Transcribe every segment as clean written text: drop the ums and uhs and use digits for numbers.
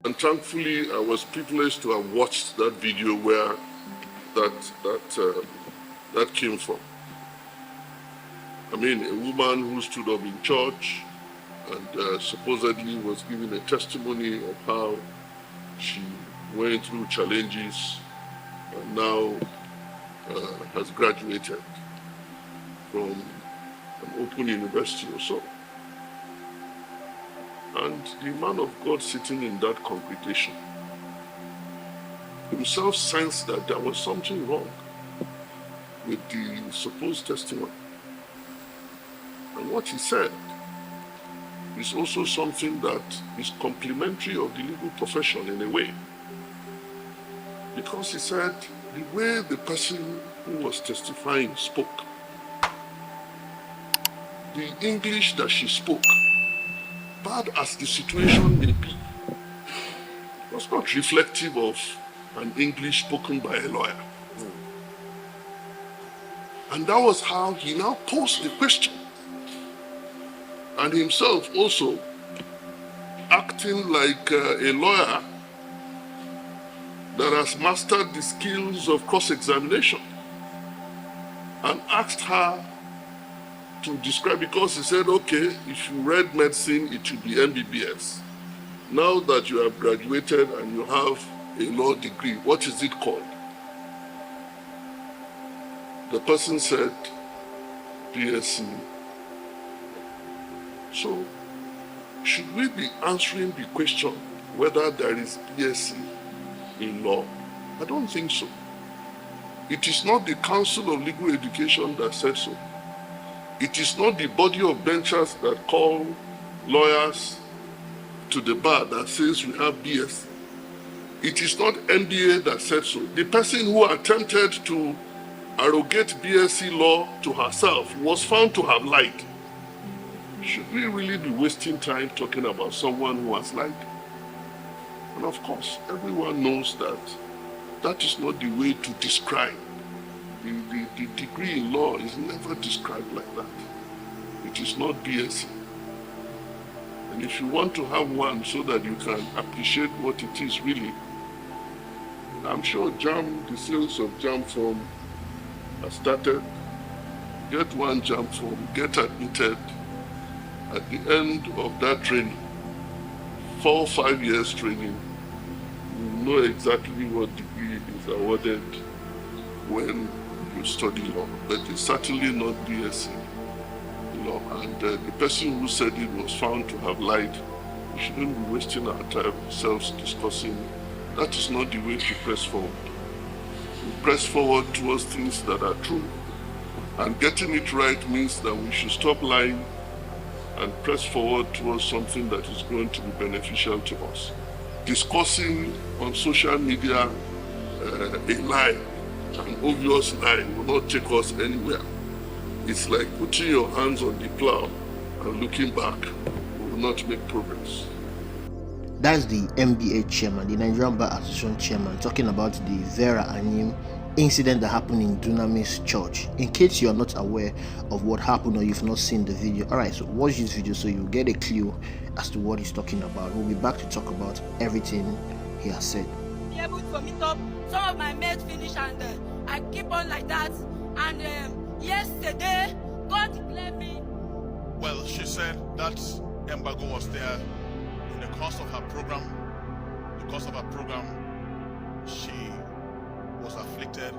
And thankfully, I was privileged to have watched that video where that came from. I mean, a woman who stood up in church and supposedly was giving a testimony of how she went through challenges and now has graduated from an open university or so. And the man of God sitting in that congregation himself sensed that there was something wrong with the supposed testimony. And what he said is also something that is complementary of the legal profession in a way. Because he said the way the person who was testifying spoke, the English that she spoke, bad as the situation may be, was not reflective of an English spoken by a lawyer. And that was how he now posed the question. And himself also acting like a lawyer that has mastered the skills of cross-examination, and asked her to describe, because he said, okay, if you read medicine, it should be MBBS. Now that you have graduated and you have a law degree, what is it called? The person said, BSc. So, should we be answering the question whether there is BSc in law? I don't think so. It is not the Council of Legal Education that said so. It is not the body of benchers that call lawyers to the bar that says we have BSc. It is not NDA that said so. The person who attempted to arrogate BSc law to herself was found to have lied. Should we really be wasting time talking about someone who has lied? And of course, everyone knows that that is not the way to describe. The degree in law is never described like that. It is not BSc. And if you want to have one so that you can appreciate what it is really, I'm sure the sales of JAM form has started. Get one JAM form, get admitted. At the end of that training, 4 or 5 years training, you know exactly what degree is awarded when you study law. But it's certainly not BSc law. And the person who said it was found to have lied. We shouldn't be wasting our time ourselves discussing. That is not the way to press forward. We press forward towards things that are true. And getting it right means that we should stop lying and press forward towards something that is going to be beneficial to us. Discussing on social media a lie, an obvious lie, will not take us anywhere. It's like putting your hands on the plow and looking back. We will not make progress. That's the NBA chairman, the Nigerian Bar Association chairman, talking about the Vera Anyim incident that happened in Dunamis Church. In case you are not aware of what happened or you've not seen the video, alright, so watch this video so you get a clue as to what he's talking about. We'll be back to talk about everything he has said. Be able to meet up. Some of my mates finish and I keep on like that. And yesterday, God declared me. Well, she said that embargo was there in the course of her program. Because of her program, she was afflicted,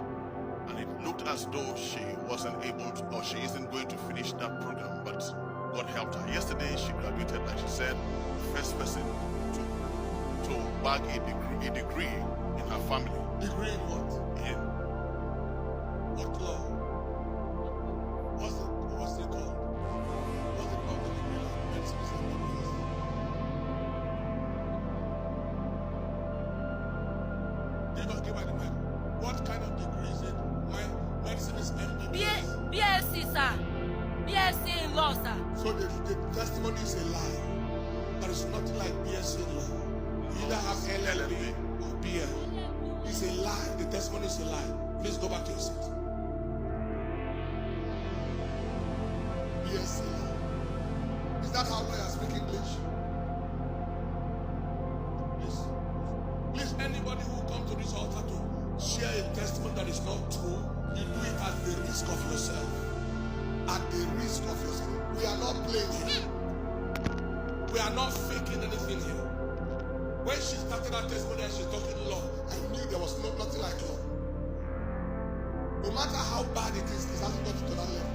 and it looked as though she wasn't able to, or she isn't going to finish that program, but God helped her. Yesterday, she graduated, like she said, the first person to bag a degree in her family. Degree in what? In What law? What's it called? What's it called? The degree of medicine is MBBS. Give her the mic. What kind of degree is it? Medicine is MBBS. BSc, sir. BSc in law, sir. So the testimony is a lie. There is nothing like BSc in law. You either have LLB or BL. It's a lie. The testimony is a lie. Please go back to your seat. BSc law. Is that how lawyers speak English? Please. share a testimony that is not true, you do it at the risk of yourself. At the risk of yourself. We are not playing here. We are not faking anything here. When she started her testimony and she's talking law, I knew there was nothing like law. No matter how bad it is hasn't got to that level.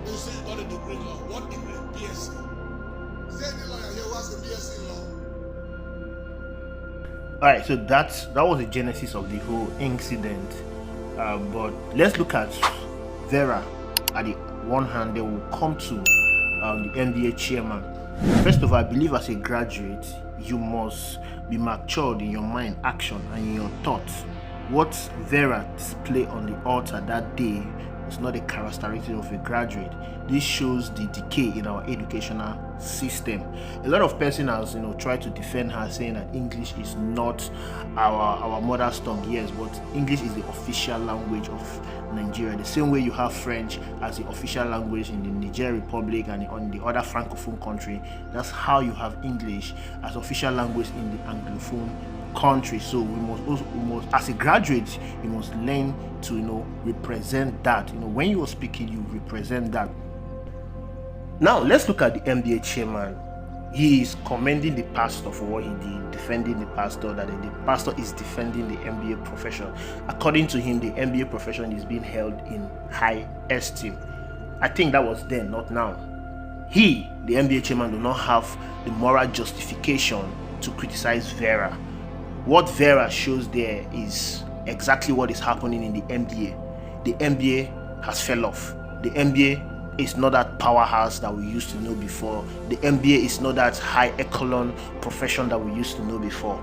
You say you got a degree in law. What degree? BSc. Is there any lawyer here who has a BSc in law? Alright, so that was the genesis of the whole incident. But let's look at Vera. At the one hand, they will come to the MBA chairman. First of all, I believe as a graduate, you must be matured in your mind, action, and in your thoughts. What Vera displayed on the altar that day was not a characteristic of a graduate. This shows the decay in our educational system. A lot of persons, tried to defend her, saying that English is not our mother tongue. Yes, but English is the official language of Nigeria. The same way you have French as the official language in the Niger Republic and on the other francophone country, that's how you have English as official language in the anglophone country. So we must as a graduate, you must learn to represent that. When you are speaking, you represent that. Now let's look at the MBA chairman. He is commending the pastor for what he did, defending the pastor, that the pastor is defending the MBA profession. According to him, the MBA profession is being held in high esteem. I think that was then, not now. He, the MBA chairman, do not have the moral justification to criticize Vera. What Vera shows there is exactly what is happening in the MBA. The MBA has fell off. The MBA is not that powerhouse that we used to know before. The MBA is not that high echelon profession that we used to know before.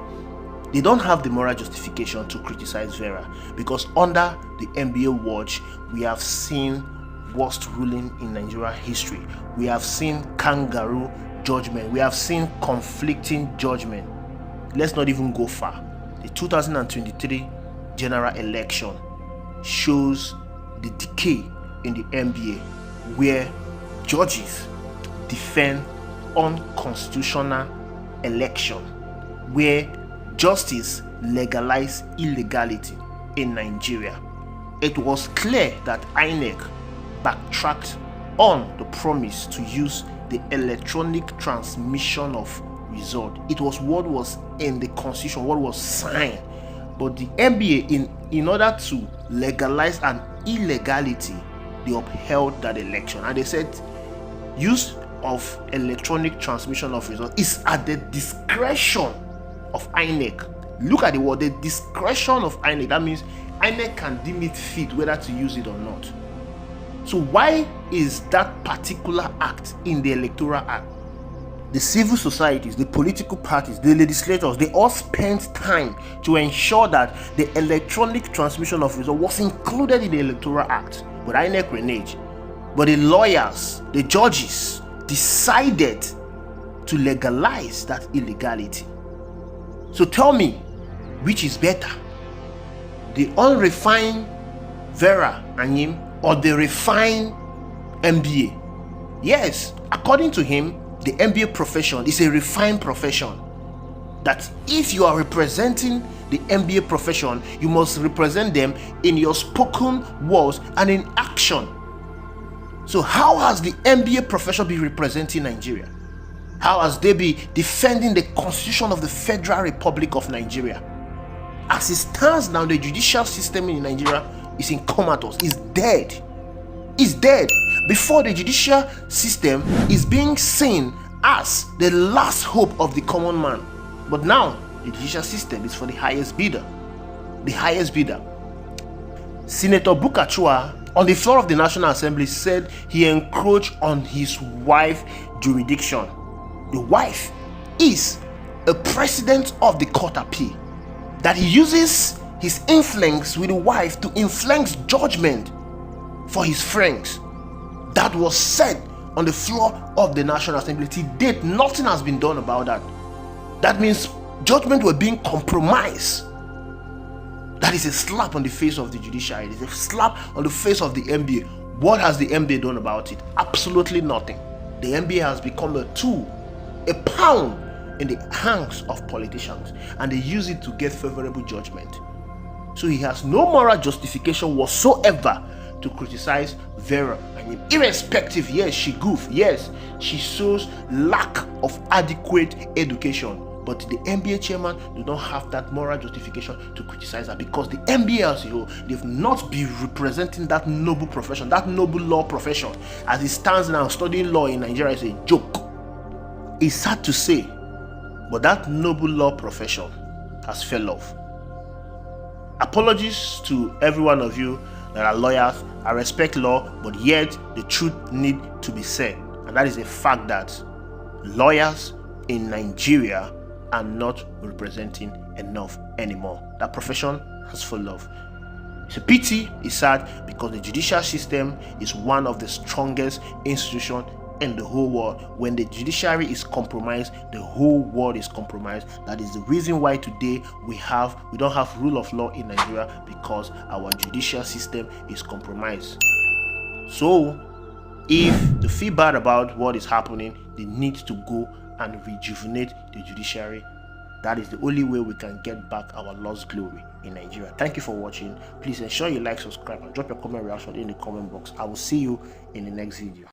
They don't have the moral justification to criticize Vera, because under the MBA watch, we have seen worst ruling in Nigeria history. We have seen kangaroo judgment. We have seen conflicting judgment. Let's not even go far. The 2023 general election shows the decay in the MBA, where judges defend unconstitutional election, where justice legalized illegality in Nigeria. It was clear that INEC backtracked on the promise to use the electronic transmission of result. It was what was in the constitution, what was signed. But the MBA, in order to legalize an illegality, they upheld that election, and they said use of electronic transmission of results is at the discretion of INEC. Look at the word, the discretion of INEC. That means INEC can deem it fit whether to use it or not. So why is that particular act in the Electoral Act? The civil societies, the political parties, the legislators, they all spent time to ensure that the electronic transmission of results was included in the Electoral Act. But INEC reneged. But the lawyers, the judges, decided to legalize that illegality. So tell me, which is better? The unrefined Vera Anyim or the refined MBA? Yes, according to him, the MBA profession is a refined profession. That if you are representing the MBA profession, you must represent them in your spoken words and in action. So how has the MBA profession been representing Nigeria? How has they been defending the Constitution of the Federal Republic of Nigeria? As it stands now, the judicial system in Nigeria is in comatose, is dead. Is dead. Before, the judicial system is being seen as the last hope of the common man. But now, the judicial system is for the highest bidder. The highest bidder. Senator Bukachua, on the floor of the National Assembly, said he encroached on his wife's jurisdiction. The wife is a president of the court appeal. That he uses his influence with the wife to influence judgment for his friends. That was said on the floor of the National Assembly. To date, nothing has been done about that. That means judgment were being compromised. That is a slap on the face of the judiciary. It is a slap on the face of the MBA. What has the MBA done about it? Absolutely nothing. The MBA has become a tool, a pawn in the hands of politicians, and they use it to get favorable judgment. So he has no moral justification whatsoever to criticize Vera Anyim. Irrespective, yes, she goofed, yes, she shows lack of adequate education. But the NBA chairman do not have that moral justification to criticize her, because the NBA as a whole, they've not been representing that noble profession, that noble law profession. As it stands now, studying law in Nigeria is a joke. It's sad to say, but that noble law profession has fell off. Apologies to every one of you that are lawyers. I respect law, but yet the truth need to be said. And that is a fact that lawyers in Nigeria are not representing enough anymore. That profession has fallen off. It's a pity, it's sad, because the judicial system is one of the strongest institutions in the whole world. When the judiciary is compromised, the whole world is compromised. That is the reason why today we don't have rule of law in Nigeria, because our judicial system is compromised. So if they feel bad about what is happening, they need to go and rejuvenate the judiciary. That is the only way we can get back our lost glory in Nigeria. Thank you for watching. Please ensure you like, subscribe, and drop your comment reaction in the comment box. I will see you in the next video.